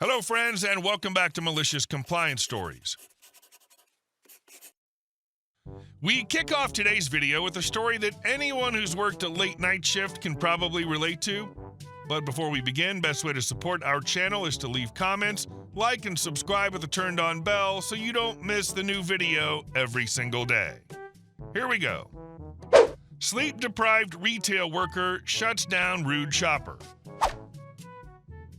Hello, friends, and welcome back to Malicious Compliance Stories. We kick off today's video with a story that anyone who's worked a late night shift can probably relate to. But before we begin, best way to support our channel is to leave comments, like, and subscribe with a turned on bell so you don't miss the new video every single day. Here we go. Sleep-deprived retail worker shuts down rude shopper.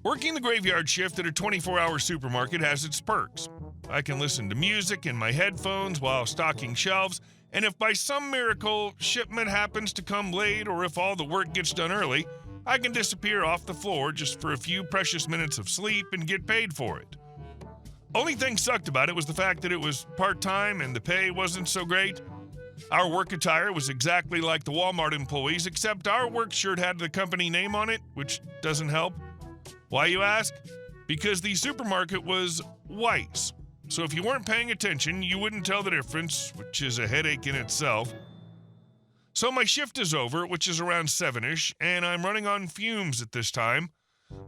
Working the graveyard shift at a 24-hour supermarket has its perks. I can listen to music in my headphones while stocking shelves, and if by some miracle shipment happens to come late or if all the work gets done early, I can disappear off the floor just for a few precious minutes of sleep and get paid for it. Only thing sucked about it was the fact that it was part-time and the pay wasn't so great. Our work attire was exactly like the Walmart employees, except our work shirt had the company name on it, which doesn't help. Why, you ask? Because the supermarket was Weiss. So if you weren't paying attention, you wouldn't tell the difference, which is a headache in itself. So my shift is over, which is around 7-ish, and I'm running on fumes at this time.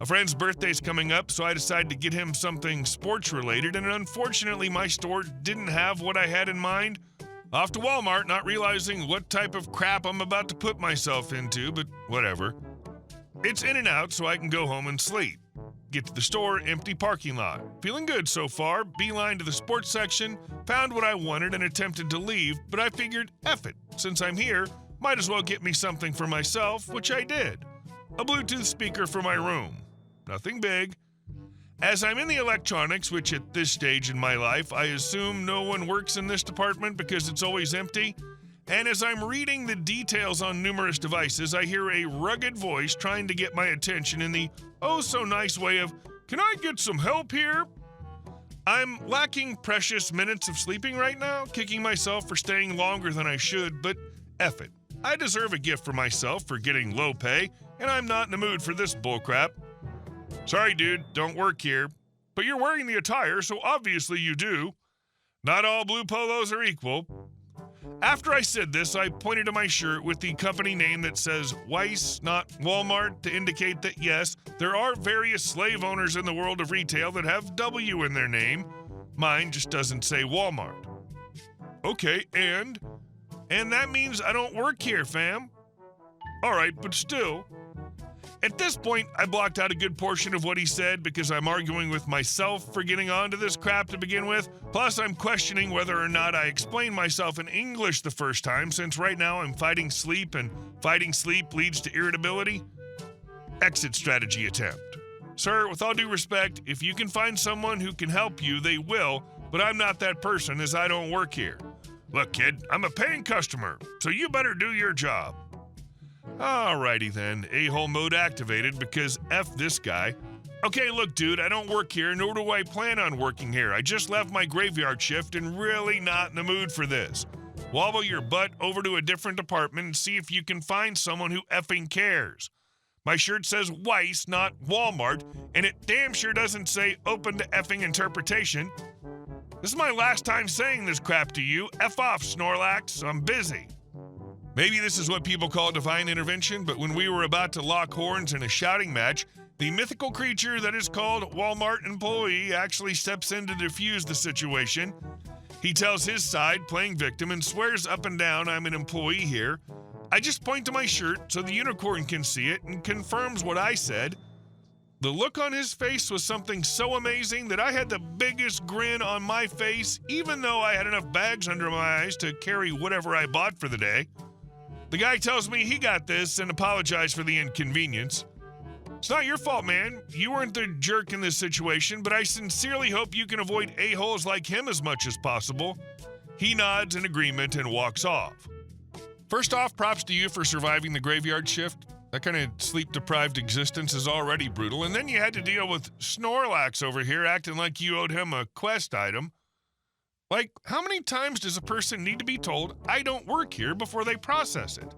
A friend's birthday's coming up, so I decided to get him something sports-related, and unfortunately my store didn't have what I had in mind. Off to Walmart, not realizing what type of crap I'm about to put myself into, but whatever. It's in and out, so I can go home and sleep. Get to the store, empty parking lot. Feeling good so far, beeline to the sports section, found what I wanted and attempted to leave, but I figured, F it, since I'm here, might as well get me something for myself, which I did. A Bluetooth speaker for my room. Nothing big. As I'm in the electronics, which at this stage in my life, I assume no one works in this department because it's always empty, and as I'm reading the details on numerous devices, I hear a rugged voice trying to get my attention in the oh-so-nice way of, "Can I get some help here?" I'm lacking precious minutes of sleeping right now, kicking myself for staying longer than I should, but F it. I deserve a gift for myself for getting low pay, and I'm not in the mood for this bullcrap. "Sorry, dude, don't work here. But you're wearing the attire, so obviously you do. Not all blue polos are equal." After I said this, I pointed to my shirt with the company name that says Weiss, not Walmart, to indicate that yes, there are various slave owners in the world of retail that have W in their name. Mine just doesn't say Walmart. "Okay, and that means I don't work here, fam." "All right, but still." At this point, I blocked out a good portion of what he said because I'm arguing with myself for getting onto this crap to begin with. Plus, I'm questioning whether or not I explained myself in English the first time, since right now I'm fighting sleep, and fighting sleep leads to irritability. Exit strategy attempt. "Sir, with all due respect, if you can find someone who can help you, they will, but I'm not that person as I don't work here." "Look, kid, I'm a paying customer, so you better do your job." Alrighty then, a-hole mode activated because F this guy. "Okay, look dude, I don't work here, nor do I plan on working here. I just left my graveyard shift and really not in the mood for this. Wobble your butt over to a different department and see if you can find someone who effing cares. My shirt says Weiss, not Walmart, and it damn sure doesn't say open to effing interpretation. This is my last time saying this crap to you. F off, Snorlax, I'm busy." Maybe this is what people call divine intervention, but when we were about to lock horns in a shouting match, the mythical creature that is called Walmart employee actually steps in to defuse the situation. He tells his side, playing victim, and swears up and down I'm an employee here. I just point to my shirt so the unicorn can see it and confirms what I said. The look on his face was something so amazing that I had the biggest grin on my face, even though I had enough bags under my eyes to carry whatever I bought for the day. The guy tells me he got this and apologized for the inconvenience. "It's not your fault, man. You weren't the jerk in this situation, but I sincerely hope you can avoid a-holes like him as much as possible." He nods in agreement and walks off. First off, props to you for surviving the graveyard shift. That kind of sleep-deprived existence is already brutal, and then you had to deal with Snorlax over here acting like you owed him a quest item. Like, how many times does a person need to be told, "I don't work here," before they process it?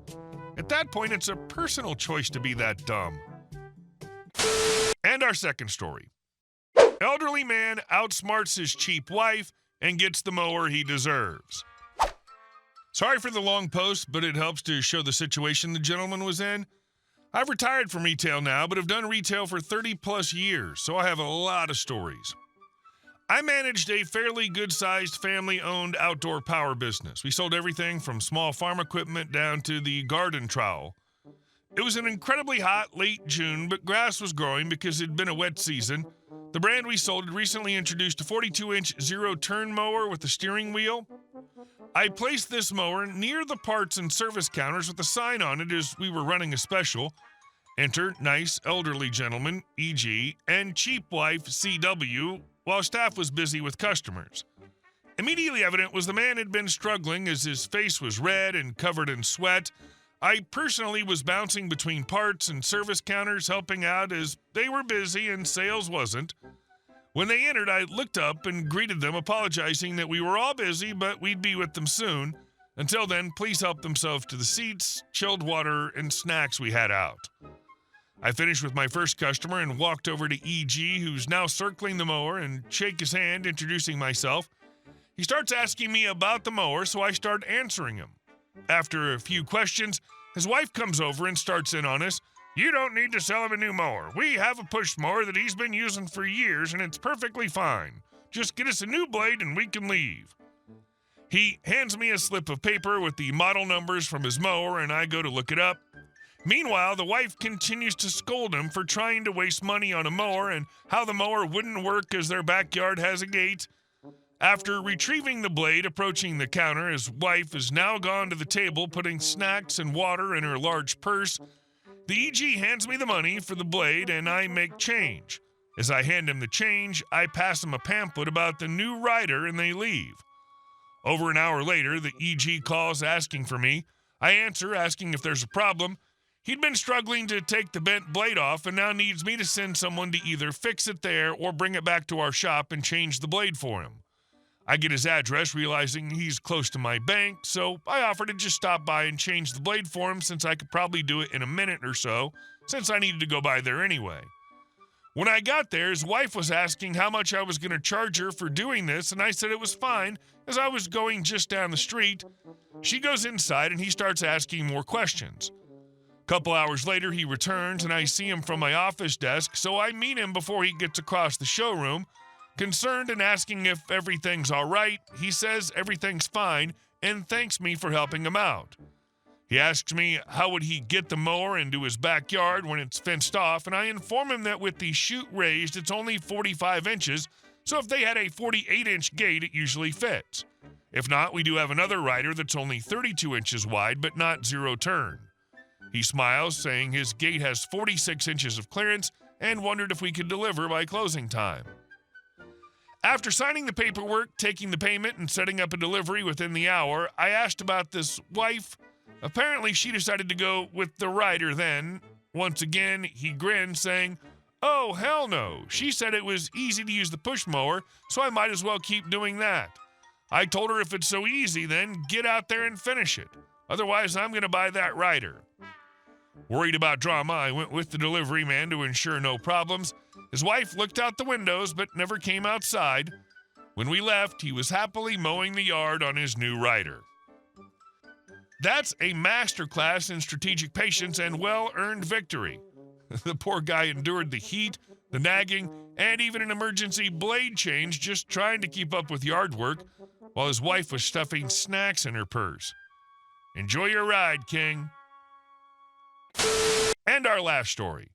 At that point, it's a personal choice to be that dumb. And our second story. Elderly man outsmarts his cheap wife and gets the mower he deserves. Sorry for the long post, but it helps to show the situation the gentleman was in. I've retired from retail now, but have done retail for 30 plus years, so I have a lot of stories. I managed a fairly good-sized family-owned outdoor power business. We sold everything from small farm equipment down to the garden trowel. It was an incredibly hot late June, but grass was growing because it had been a wet season. The brand we sold had recently introduced a 42-inch zero-turn mower with a steering wheel. I placed this mower near the parts and service counters with a sign on it as we were running a special. Enter nice elderly gentleman, E.G., and cheap wife, C.W., while staff was busy with customers. Immediately evident was the man had been struggling as his face was red and covered in sweat. I personally was bouncing between parts and service counters helping out as they were busy and sales wasn't. When they entered, I looked up and greeted them, apologizing that we were all busy, but we'd be with them soon. Until then, please help themselves to the seats, chilled water, and snacks we had out. I finished with my first customer and walked over to E.G., who's now circling the mower, and shake his hand, introducing myself. He starts asking me about the mower, so I start answering him. After a few questions, his wife comes over and starts in on us. You don't need to sell him a new mower. We have a push mower that he's been using for years, and it's perfectly fine. Just get us a new blade and we can leave. He hands me a slip of paper with the model numbers from his mower, and I go to look it up. Meanwhile, the wife continues to scold him for trying to waste money on a mower and how the mower wouldn't work as their backyard has a gate. After retrieving the blade, approaching the counter, his wife has now gone to the table, putting snacks and water in her large purse. The E.G. hands me the money for the blade, and I make change. As I hand him the change, I pass him a pamphlet about the new rider, and they leave. Over an hour later, the E.G. calls asking for me. I answer, asking if there's a problem. He'd been struggling to take the bent blade off and now needs me to send someone to either fix it there or bring it back to our shop and change the blade for him. I get his address, realizing he's close to my bank, so I offer to just stop by and change the blade for him since I could probably do it in a minute or so, since I needed to go by there anyway. When I got there, his wife was asking how much I was going to charge her for doing this, and I said it was fine, as I was going just down the street. She goes inside and he starts asking more questions. Couple hours later, he returns, and I see him from my office desk, so I meet him before he gets across the showroom. Concerned and asking if everything's all right, he says everything's fine and thanks me for helping him out. He asks me how would he get the mower into his backyard when it's fenced off, and I inform him that with the chute raised, it's only 45 inches, so if they had a 48-inch gate, it usually fits. If not, we do have another rider that's only 32 inches wide, but not zero turn. He smiles, saying his gate has 46 inches of clearance and wondered if we could deliver by closing time. After signing the paperwork, taking the payment, and setting up a delivery within the hour, I asked about this wife. Apparently, she decided to go with the rider then. Once again, he grinned, saying, "Oh, hell no. She said it was easy to use the push mower, so I might as well keep doing that. I told her if it's so easy, then get out there and finish it. Otherwise, I'm going to buy that rider." Worried about drama, I went with the delivery man to ensure no problems. His wife looked out the windows but never came outside. When we left, he was happily mowing the yard on his new rider. That's a masterclass in strategic patience and well-earned victory. The poor guy endured the heat, the nagging, and even an emergency blade change just trying to keep up with yard work, while his wife was stuffing snacks in her purse. Enjoy your ride, King. And our last story.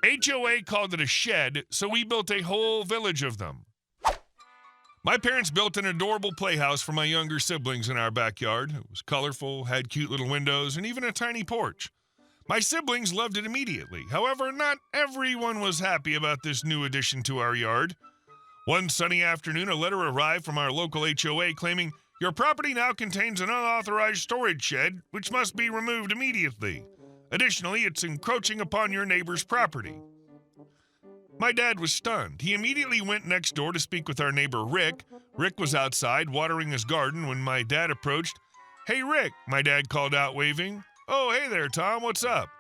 HOA called it a shed, so we built a whole village of them. My parents built an adorable playhouse for my younger siblings in our backyard. It was colorful, had cute little windows, and even a tiny porch. My siblings loved it immediately. However, not everyone was happy about this new addition to our yard. One sunny afternoon, a letter arrived from our local HOA claiming, "Your property now contains an unauthorized storage shed, which must be removed immediately. Additionally, it's encroaching upon your neighbor's property." My dad was stunned. He immediately went next door to speak with our neighbor Rick. Rick was outside watering his garden when my dad approached. "Hey Rick," my dad called out, waving. "Oh, hey there, Tom, what's up?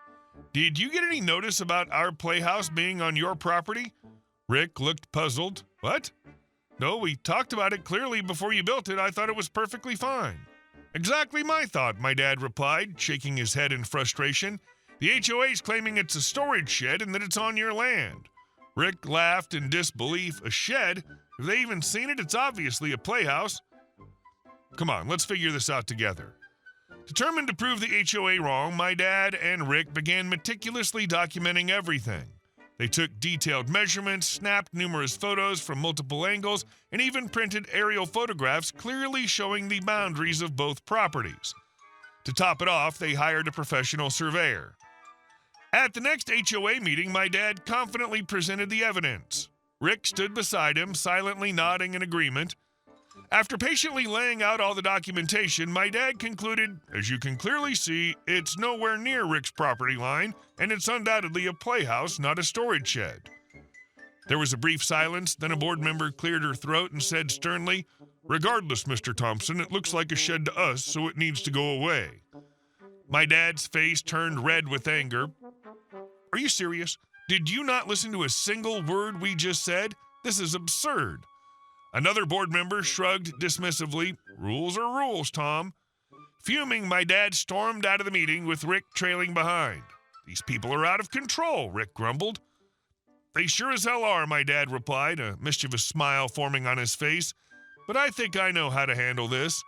Did you get any notice about our playhouse being on your property?" Rick looked puzzled. "What? No, we talked about it clearly before you built it. I thought it was perfectly fine." "Exactly my thought," my dad replied, shaking his head in frustration. The HOA's claiming it's a storage shed and that it's on your land. Rick laughed in disbelief. A shed? Have they even seen it? It's obviously a playhouse. Come on, let's figure this out together. Determined to prove the HOA wrong, my dad and Rick began meticulously documenting everything. They took detailed measurements, snapped numerous photos from multiple angles, and even printed aerial photographs clearly showing the boundaries of both properties. To top it off, they hired a professional surveyor. At the next HOA meeting, my dad confidently presented the evidence. Rick stood beside him, silently nodding in agreement. After patiently laying out all the documentation, my dad concluded, as you can clearly see, it's nowhere near Rick's property line, and it's undoubtedly a playhouse, not a storage shed. There was a brief silence, then a board member cleared her throat and said sternly, "Regardless, Mr. Thompson, it looks like a shed to us, so it needs to go away." My dad's face turned red with anger. Are you serious? Did you not listen to a single word we just said? This is absurd. Another board member shrugged dismissively. Rules are rules, Tom. Fuming, my dad stormed out of the meeting with Rick trailing behind. These people are out of control, Rick grumbled. They sure as hell are, my dad replied, a mischievous smile forming on his face. But I think I know how to handle this.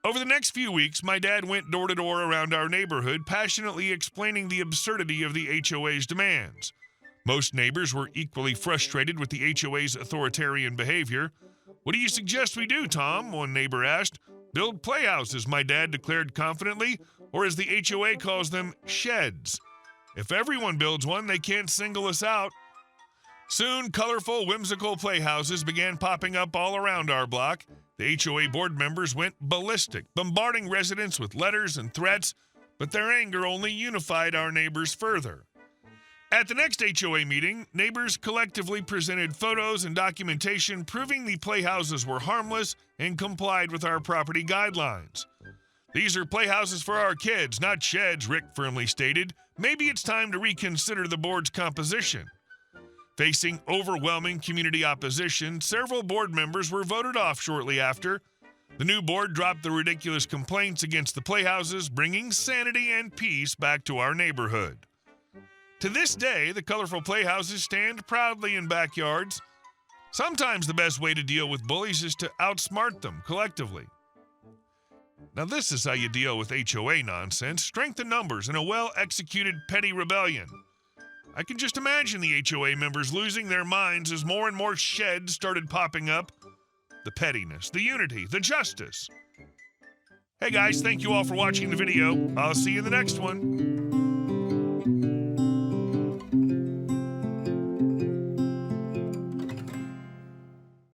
Over the next few weeks, my dad went door to door around our neighborhood, passionately explaining the absurdity of the HOA's demands. Most neighbors were equally frustrated with the HOA's authoritarian behavior. What do you suggest we do, Tom? One neighbor asked. Build playhouses, my dad declared confidently, or as the HOA calls them, sheds. If everyone builds one, they can't single us out. Soon, colorful, whimsical playhouses began popping up all around our block. The HOA board members went ballistic, bombarding residents with letters and threats, but their anger only unified our neighbors further. At the next HOA meeting, neighbors collectively presented photos and documentation proving the playhouses were harmless and complied with our property guidelines. These are playhouses for our kids, not sheds, Rick firmly stated. Maybe it's time to reconsider the board's composition. Facing overwhelming community opposition, several board members were voted off shortly after. The new board dropped the ridiculous complaints against the playhouses, bringing sanity and peace back to our neighborhood. To this day, the colorful playhouses stand proudly in backyards. Sometimes the best way to deal with bullies is to outsmart them collectively. Now this is how you deal with HOA nonsense. Strength in numbers and a well-executed petty rebellion. I can just imagine the HOA members losing their minds as more and more sheds started popping up. The pettiness, the unity, the justice. Hey guys, thank you all for watching the video. I'll see you in the next one.